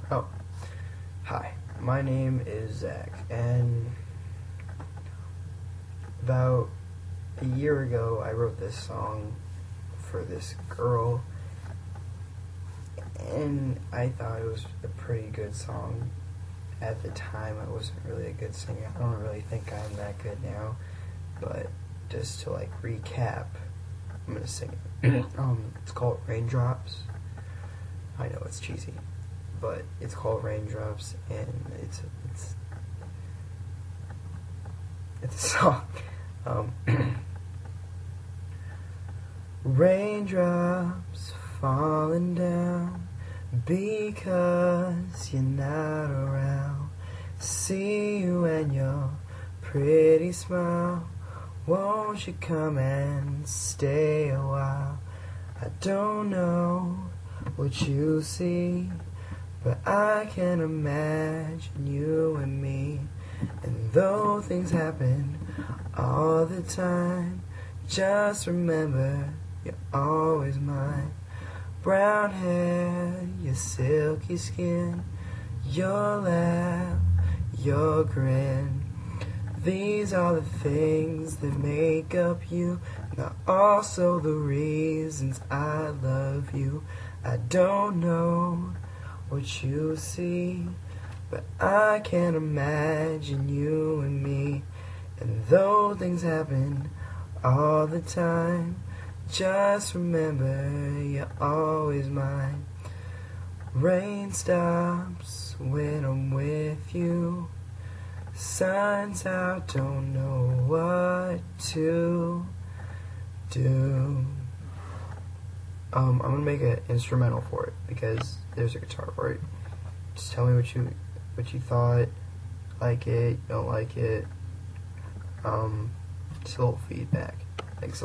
Oh, hi. My name is Zach, and about a year ago I wrote this song for this girl, and I thought it was a pretty good song. At the time, I wasn't really a good singer. I don't really think I'm that good now, but just to recap, I'm gonna sing it. It's called Raindrops. I know it's cheesy, but it's called Raindrops, and it's a song. Um, Raindrops falling down because you're not around. See you and your pretty smile. Won't you come and stay a while? I don't know what you see, but I can imagine you and me. And though things happen all the time, just remember you're always mine. Brown hair, your silky skin, your laugh, your grin. These are the things that make up you, and are also the reasons I love you. I don't know what you see, but I can imagine you and me. And though things happen all the time, just remember you're always mine. Rain stops when I'm with you. Sun's out, don't know what to do. I'm gonna make an instrumental for it because there's a guitar part. Just tell me what you thought. Like it, don't like it. Just a little feedback. Thanks a lot.